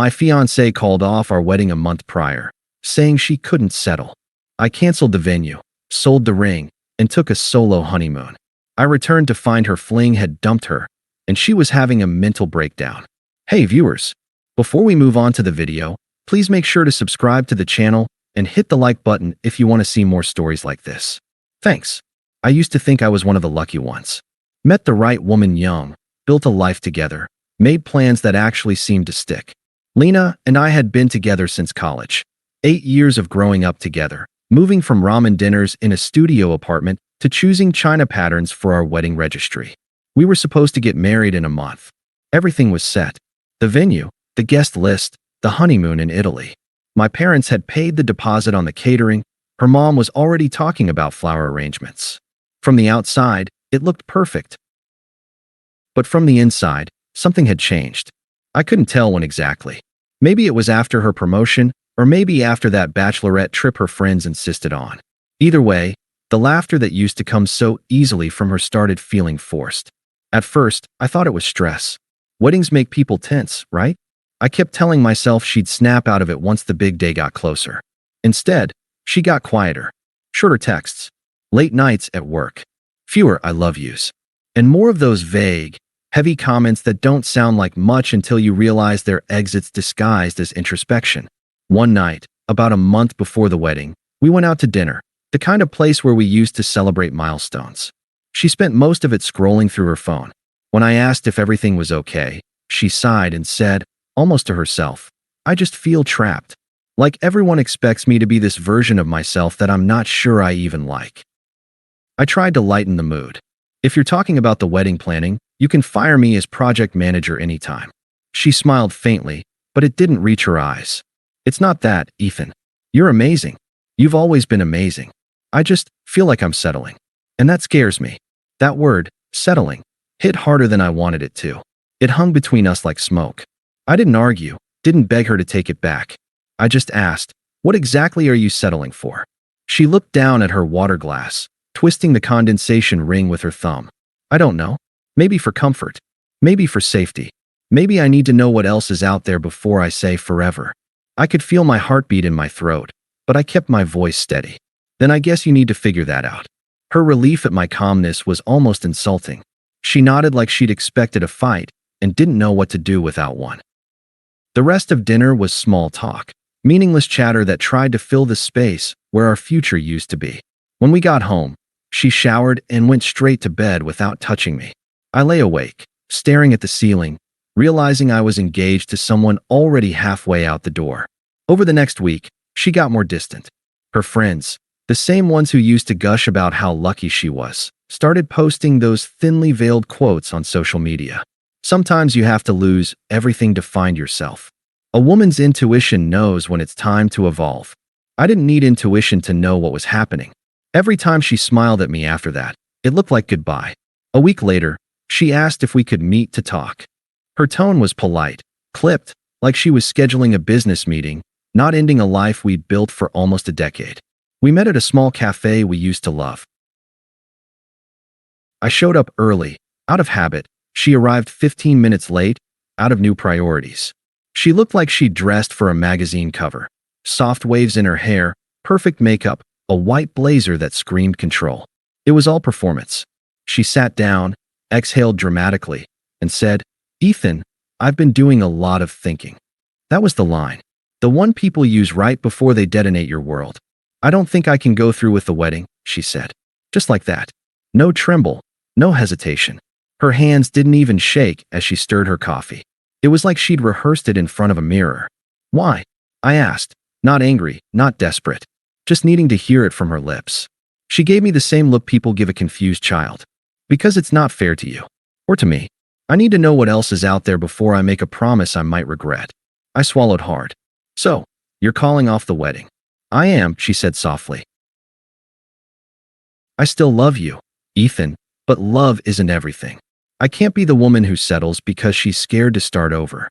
My fiancée called off our wedding a month prior, saying she couldn't settle. I canceled the venue, sold the ring, and took a solo honeymoon. I returned to find her fling had dumped her, and she was having a mental breakdown. Hey viewers, before we move on to the video, please make sure to subscribe to the channel and hit the like button if you want to see more stories like this. Thanks. I used to think I was one of the lucky ones. Met the right woman young, built a life together, made plans that actually seemed to stick. Lena and I had been together since college. 8 years of growing up together, moving from ramen dinners in a studio apartment to choosing china patterns for our wedding registry. We were supposed to get married in a month. Everything was set. The venue, the guest list, the honeymoon in Italy. My parents had paid the deposit on the catering. Her mom was already talking about flower arrangements. From the outside, it looked perfect. But from the inside, something had changed. I couldn't tell when exactly. Maybe it was after her promotion, or maybe after that bachelorette trip her friends insisted on. Either way, the laughter that used to come so easily from her started feeling forced. At first, I thought it was stress. Weddings make people tense, right? I kept telling myself she'd snap out of it once the big day got closer. Instead, she got quieter. Shorter texts. Late nights at work. Fewer I love yous. And more of those vague, heavy comments that don't sound like much until you realize they're exits disguised as introspection. One night, about a month before the wedding, we went out to dinner, the kind of place where we used to celebrate milestones. She spent most of it scrolling through her phone. When I asked if everything was okay, she sighed and said, almost to herself, I just feel trapped. Like everyone expects me to be this version of myself that I'm not sure I even like. I tried to lighten the mood. If you're talking about the wedding planning, you can fire me as project manager anytime. She smiled faintly, but it didn't reach her eyes. It's not that, Ethan. You're amazing. You've always been amazing. I just feel like I'm settling. And that scares me. That word, settling, hit harder than I wanted it to. It hung between us like smoke. I didn't argue, didn't beg her to take it back. I just asked, what exactly are you settling for? She looked down at her water glass, twisting the condensation ring with her thumb. I don't know. Maybe for comfort. Maybe for safety. Maybe I need to know what else is out there before I say forever. I could feel my heartbeat in my throat, but I kept my voice steady. Then I guess you need to figure that out. Her relief at my calmness was almost insulting. She nodded like she'd expected a fight and didn't know what to do without one. The rest of dinner was small talk, meaningless chatter that tried to fill the space where our future used to be. When we got home, she showered and went straight to bed without touching me. I lay awake, staring at the ceiling, realizing I was engaged to someone already halfway out the door. Over the next week, she got more distant. Her friends, the same ones who used to gush about how lucky she was, started posting those thinly veiled quotes on social media. Sometimes you have to lose everything to find yourself. A woman's intuition knows when it's time to evolve. I didn't need intuition to know what was happening. Every time she smiled at me after that, it looked like goodbye. A week later, she asked if we could meet to talk. Her tone was polite, clipped, like she was scheduling a business meeting, not ending a life we'd built for almost a decade. We met at a small cafe we used to love. I showed up early, out of habit. She arrived 15 minutes late, out of new priorities. She looked like she'd dressed for a magazine cover. Soft waves in her hair, perfect makeup, a white blazer that screamed control. It was all performance. She sat down, exhaled dramatically, and said, Ethan, I've been doing a lot of thinking. That was the line. The one people use right before they detonate your world. I don't think I can go through with the wedding, she said. Just like that. No tremble, no hesitation. Her hands didn't even shake as she stirred her coffee. It was like she'd rehearsed it in front of a mirror. Why? I asked, not angry, not desperate, just needing to hear it from her lips. She gave me the same look people give a confused child. Because it's not fair to you. Or to me. I need to know what else is out there before I make a promise I might regret. I swallowed hard. So, you're calling off the wedding. I am, she said softly. I still love you, Ethan, but love isn't everything. I can't be the woman who settles because she's scared to start over.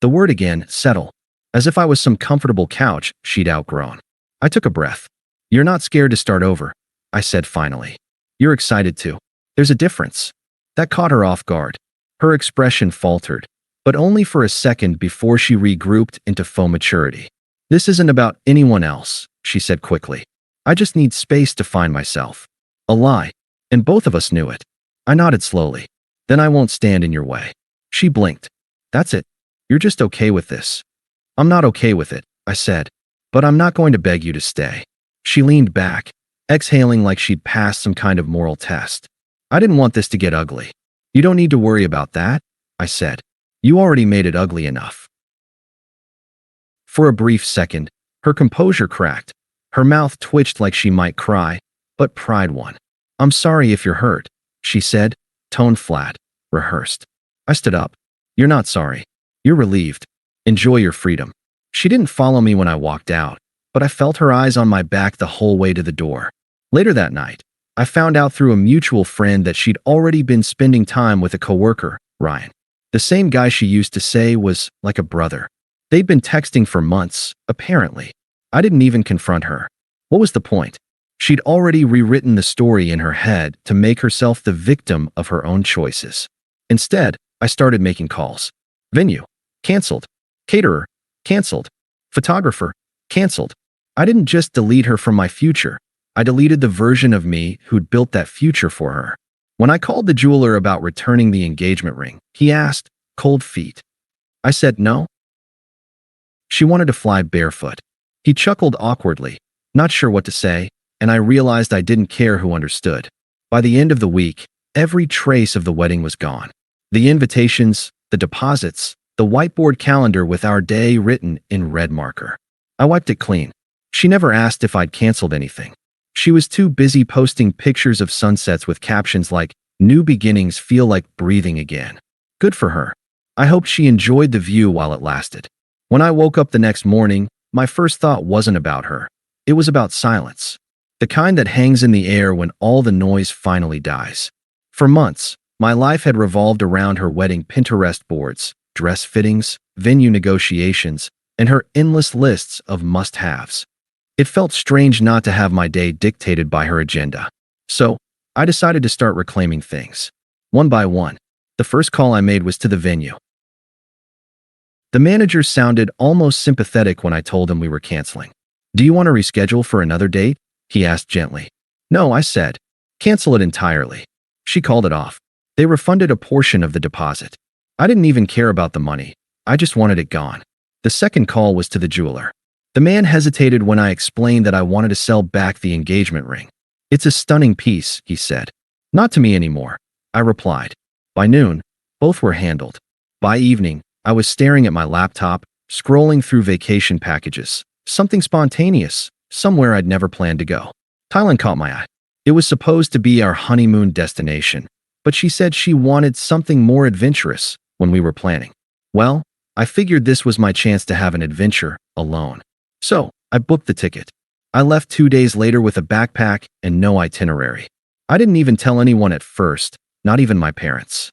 The word again, settle. As if I was some comfortable couch she'd outgrown. I took a breath. You're not scared to start over, I said finally. You're excited to. There's a difference. That caught her off guard. Her expression faltered. but only for a second before she regrouped into faux maturity. "This isn't about anyone else," she said quickly. "I just need space to find myself." A lie, and both of us knew it. I nodded slowly. "Then I won't stand in your way." She blinked. "That's it. You're just okay with this." "I'm not okay with it," I said, "but I'm not going to beg you to stay." She leaned back, exhaling like she'd passed some kind of moral test. "I didn't want this to get ugly." "You don't need to worry about that," I said. "You already made it ugly enough." For a brief second, her composure cracked. Her mouth twitched like she might cry, but pride won. "I'm sorry if you're hurt," she said, tone flat, rehearsed. I stood up. "You're not sorry. You're relieved. Enjoy your freedom." She didn't follow me when I walked out, but I felt her eyes on my back the whole way to the door. Later that night, I found out through a mutual friend that she'd already been spending time with a coworker, Ryan. The same guy she used to say was like a brother. They'd been texting for months, apparently. I didn't even confront her. What was the point? She'd already rewritten the story in her head to make herself the victim of her own choices. Instead, I started making calls. Venue, canceled. Caterer, canceled. Photographer, canceled. I didn't just delete her from my future. I deleted the version of me who'd built that future for her. When I called the jeweler about returning the engagement ring, he asked, "Cold feet?" I said no. She wanted to fly barefoot. He chuckled awkwardly, not sure what to say, and I realized I didn't care who understood. By the end of the week, every trace of the wedding was gone. The invitations, the deposits, the whiteboard calendar with our day written in red marker. I wiped it clean. She never asked if I'd canceled anything. She was too busy posting pictures of sunsets with captions like, "New beginnings feel like breathing again." Good for her. I hoped she enjoyed the view while it lasted. When I woke up the next morning, my first thought wasn't about her. It was about silence. The kind that hangs in the air when all the noise finally dies. For months, my life had revolved around her wedding Pinterest boards, dress fittings, venue negotiations, and her endless lists of must-haves. It felt strange not to have my day dictated by her agenda. So, I decided to start reclaiming things. One by one, the first call I made was to the venue. The manager sounded almost sympathetic when I told him we were canceling. "Do you want to reschedule for another date?" he asked gently. "No," I said. "Cancel it entirely." She called it off. They refunded a portion of the deposit. I didn't even care about the money. I just wanted it gone. The second call was to the jeweler. The man hesitated when I explained that I wanted to sell back the engagement ring. "It's a stunning piece," he said. "Not to me anymore," I replied. By noon, both were handled. By evening, I was staring at my laptop, scrolling through vacation packages. Something spontaneous, somewhere I'd never planned to go. Thailand caught my eye. It was supposed to be our honeymoon destination, but she said she wanted something more adventurous when we were planning. Well, I figured this was my chance to have an adventure alone. So, I booked the ticket. I left 2 days later with a backpack and no itinerary. I didn't even tell anyone at first, not even my parents.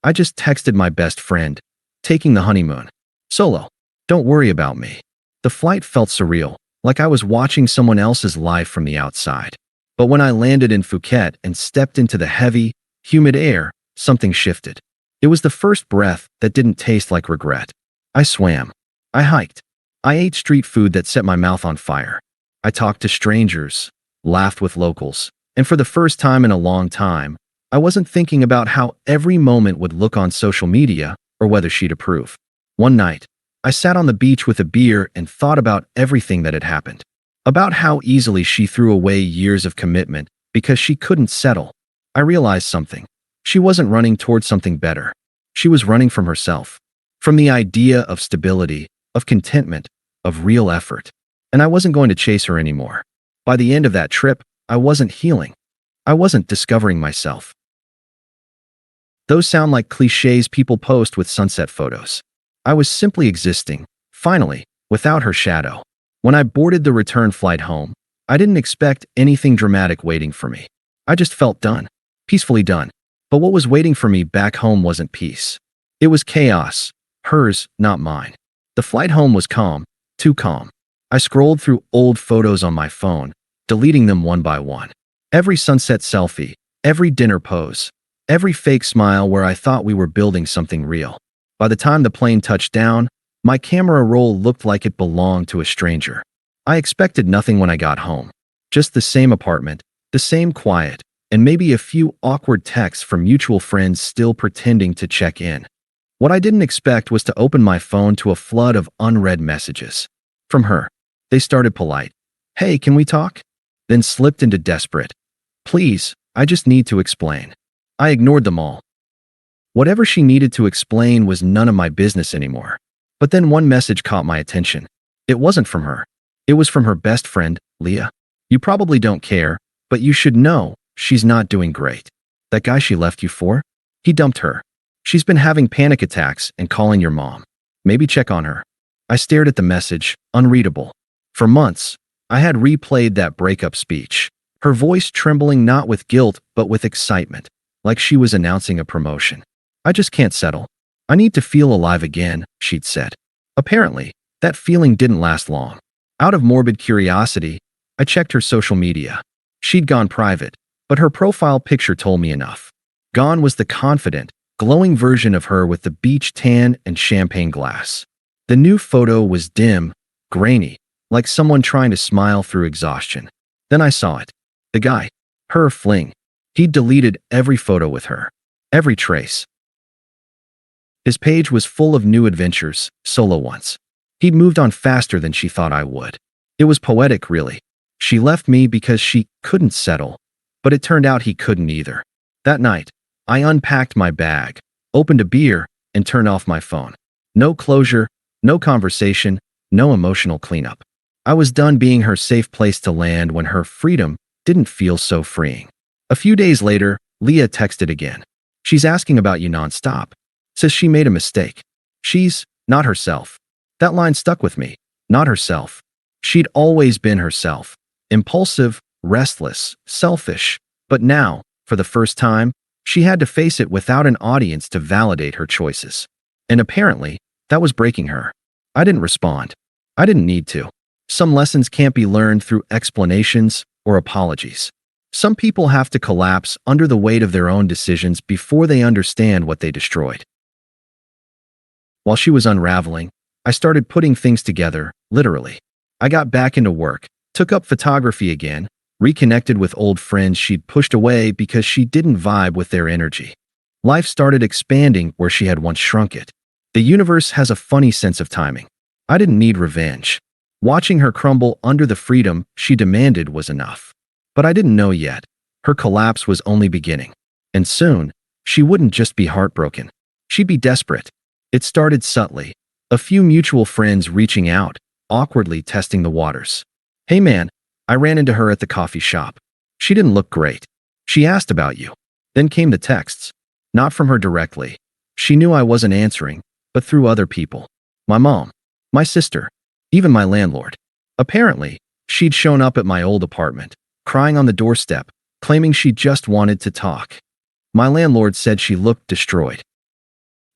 I just texted my best friend, "Taking the honeymoon. Solo. Don't worry about me." The flight felt surreal, like I was watching someone else's life from the outside. But when I landed in Phuket and stepped into the heavy, humid air, something shifted. It was the first breath that didn't taste like regret. I swam. I hiked. I ate street food that set my mouth on fire. I talked to strangers, laughed with locals, and for the first time in a long time, I wasn't thinking about how every moment would look on social media or whether she'd approve. One night, I sat on the beach with a beer and thought about everything that had happened. About how easily she threw away years of commitment because she couldn't settle. I realized something. She wasn't running towards something better. She was running from herself. From the idea of stability, of contentment, of real effort. And I wasn't going to chase her anymore. By the end of that trip, I wasn't healing. I wasn't discovering myself. Those sound like cliches people post with sunset photos. I was simply existing, finally, without her shadow. When I boarded the return flight home, I didn't expect anything dramatic waiting for me. I just felt done, peacefully done. But what was waiting for me back home wasn't peace. It was chaos, hers, not mine. The flight home was calm, too calm. I scrolled through old photos on my phone, deleting them one by one. Every sunset selfie, every dinner pose, Every fake smile where I thought we were building something real. By the time the plane touched down, my camera roll looked like it belonged to a stranger. I expected nothing when I got home. Just the same apartment, the same quiet, and maybe a few awkward texts from mutual friends still pretending to check in. What I didn't expect was to open my phone to a flood of unread messages. From her. They started polite. "Hey, can we talk?" Then slipped into desperate. "Please, I just need to explain." I ignored them all. Whatever she needed to explain was none of my business anymore. But then one message caught my attention. It wasn't from her. It was from her best friend, Leah. "You probably don't care, but you should know she's not doing great. That guy she left you for? He dumped her. She's been having panic attacks and calling your mom. Maybe check on her." I stared at the message, unreadable. For months, I had replayed that breakup speech, her voice trembling not with guilt but with excitement, like she was announcing a promotion. "I just can't settle. I need to feel alive again," she'd said. Apparently, that feeling didn't last long. Out of morbid curiosity, I checked her social media. She'd gone private, but her profile picture told me enough. Gone was the confident, glowing version of her with the beach tan and champagne glass. The new photo was dim, grainy, like someone trying to smile through exhaustion. Then I saw it. The guy. Her Fling. He'd deleted every photo with her. Every trace. His page was full of new adventures, solo ones. He'd moved on faster than she thought I would. It was poetic, really. She left me because she couldn't settle, but it turned out he couldn't either. That night, I unpacked my bag, opened a beer, and turned off my phone. No closure, no conversation, no emotional cleanup. I was done being her safe place to land when her freedom didn't feel so freeing. A few days later, Leah texted again. "She's asking about you nonstop. Says she made a mistake. She's not herself." That line stuck with me. Not herself. She'd always been herself. Impulsive, restless, selfish. But now, for the first time, she had to face it without an audience to validate her choices. And apparently, that was breaking her. I didn't respond. I didn't need to. Some lessons can't be learned through explanations or apologies. Some people have to collapse under the weight of their own decisions before they understand what they destroyed. While she was unraveling, I started putting things together, literally. I got back into work, took up photography again, reconnected with old friends she'd pushed away because she didn't vibe with their energy. Life started expanding where she had once shrunk it. The universe has a funny sense of timing. I didn't need revenge. Watching her crumble under the freedom she demanded was enough. But I didn't know yet. Her collapse was only beginning. And soon, she wouldn't just be heartbroken. She'd be desperate. It started subtly. A few mutual friends reaching out, awkwardly testing the waters. "Hey man," I ran into her at the coffee shop. She didn't look great. "She asked about you." Then came the texts. Not from her directly. She knew I wasn't answering, but through other people. My mom, my sister, even my landlord. Apparently, she'd shown up at my old apartment, crying on the doorstep, claiming she just wanted to talk. My landlord said she looked destroyed.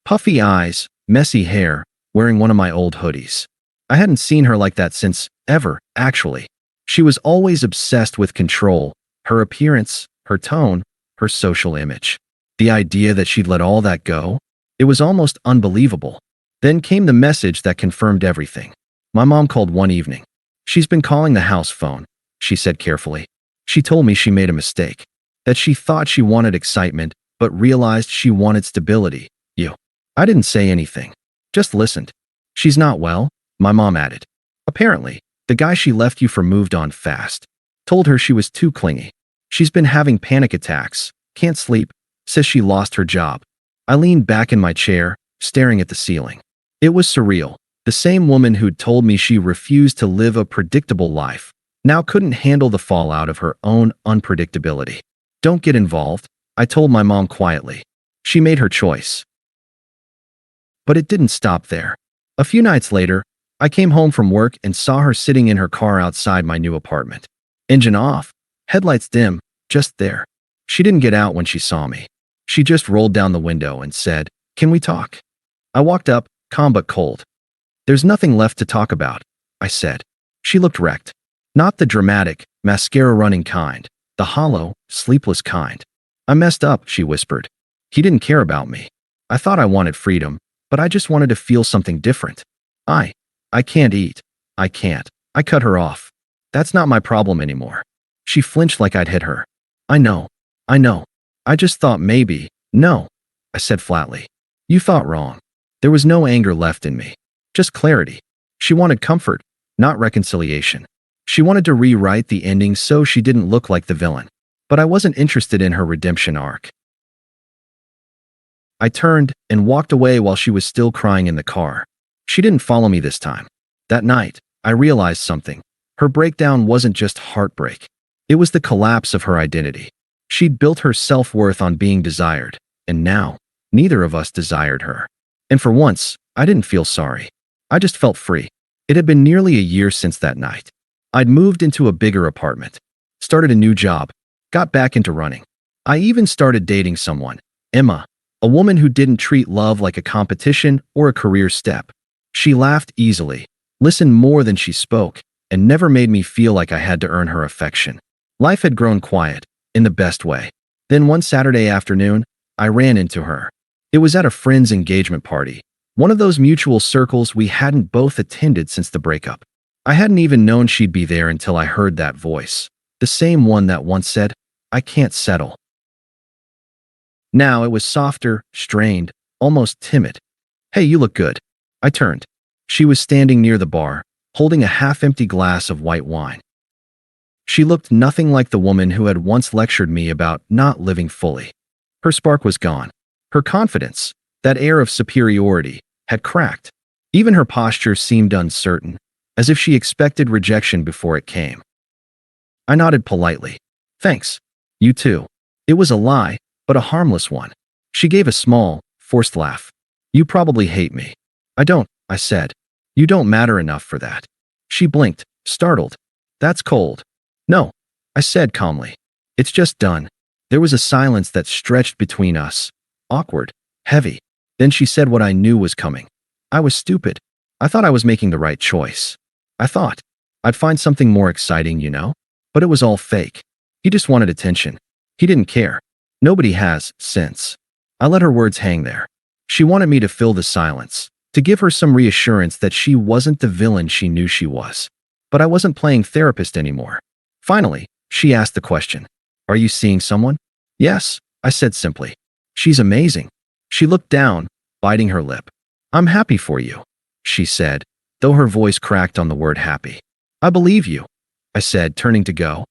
Puffy eyes, messy hair, wearing one of my old hoodies. I hadn't seen her like that since, ever, actually. She was always obsessed with control, her appearance, her tone, her social image. The idea that she'd let all that go? It was almost unbelievable. Then came the message that confirmed everything. My mom called one evening. "She's been calling the house phone," she said carefully. "She told me she made a mistake. That she thought she wanted excitement, but realized she wanted stability. You." I didn't say anything. Just listened. "She's not well," my mom added. "Apparently, the guy she left you for moved on fast. Told her she was too clingy. She's been having panic attacks, can't sleep, says she lost her job." I leaned back in my chair, staring at the ceiling. It was surreal. The same woman who'd told me she refused to live a predictable life now couldn't handle the fallout of her own unpredictability. "Don't get involved," I told my mom quietly. She made her choice. But it didn't stop there. A few nights later, I came home from work and saw her sitting in her car outside my new apartment. Engine off, headlights dim, just there. She didn't get out when she saw me. She just rolled down the window and said, "Can we talk?" I walked up, calm but cold. "There's nothing left to talk about," I said. She looked wrecked. Not the dramatic, mascara-running kind, the hollow, sleepless kind. "I messed up," she whispered. He didn't care about me. I thought I wanted freedom, but I just wanted to feel something different. I can't eat. I can't. I cut her off. That's not my problem anymore. She flinched like I'd hit her. I know. I just thought maybe. No, I said flatly. You thought wrong. There was no anger left in me. Just clarity. She wanted comfort, not reconciliation. She wanted to rewrite the ending so she didn't look like the villain. But I wasn't interested in her redemption arc. I turned and walked away while she was still crying in the car. She didn't follow me this time. That night, I realized something. Her breakdown wasn't just heartbreak. It was the collapse of her identity. She'd built her self-worth on being desired, and now, neither of us desired her. And for once, I didn't feel sorry. I just felt free. It had been nearly a year since that night. I'd moved into a bigger apartment, started a new job, got back into running. I even started dating someone, Emma, a woman who didn't treat love like a competition or a career step. She laughed easily, listened more than she spoke, and never made me feel like I had to earn her affection. Life had grown quiet, in the best way. Then one Saturday afternoon, I ran into her. It was at a friend's engagement party, one of those mutual circles we hadn't both attended since the breakup. I hadn't even known she'd be there until I heard that voice, the same one that once said, "I can't settle." Now it was softer, strained, almost timid. "Hey, you look good." I turned. She was standing near the bar, holding a half-empty glass of white wine. She looked nothing like the woman who had once lectured me about not living fully. Her spark was gone. Her confidence, that air of superiority, had cracked. Even her posture seemed uncertain, as if she expected rejection before it came. I nodded politely. "Thanks. You too." It was a lie, but a harmless one. She gave a small, forced laugh. "You probably hate me." "I don't," I said. "You don't matter enough for that." She blinked, startled. "That's cold." "No," I said calmly. "It's just done." There was a silence that stretched between us, awkward, heavy. Then she said what I knew was coming. I was stupid. I thought I was making the right choice. I thought I'd find something more exciting, you know? But it was all fake. He just wanted attention. He didn't care. Nobody has, since. I let her words hang there. She wanted me to fill the silence, to give her some reassurance that she wasn't the villain she knew she was. But I wasn't playing therapist anymore. Finally, she asked the question. "Are you seeing someone?" "Yes," I said simply. "She's amazing." She looked down, biting her lip. "I'm happy for you," she said, though her voice cracked on the word happy. "I believe you," I said, turning to go.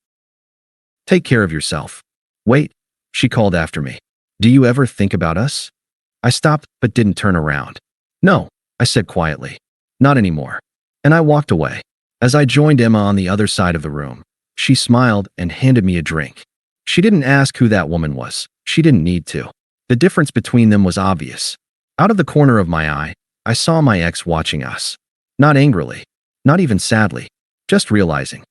"Take care of yourself." "Wait," she called after me. "Do you ever think about us?" I stopped but didn't turn around. "No," I said quietly. "Not anymore." And I walked away. As I joined Emma on the other side of the room, she smiled and handed me a drink. She didn't ask who that woman was. She didn't need to. The difference between them was obvious. Out of the corner of my eye, I saw my ex watching us. Not angrily, not even sadly, just realizing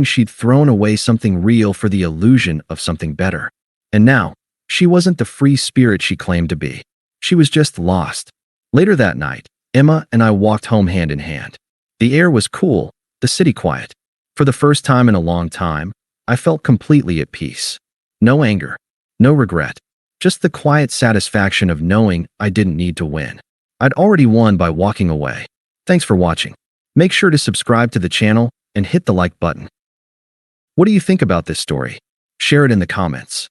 she'd thrown away something real for the illusion of something better. And now, she wasn't the free spirit she claimed to be. She was just lost. Later that night, Emma and I walked home hand in hand. The air was cool, the city quiet. For the first time in a long time, I felt completely at peace. No anger, no regret, just the quiet satisfaction of knowing I didn't need to win. I'd already won by walking away. Thanks for watching. Make sure to subscribe to the channel and hit the like button. What do you think about this story? Share it in the comments.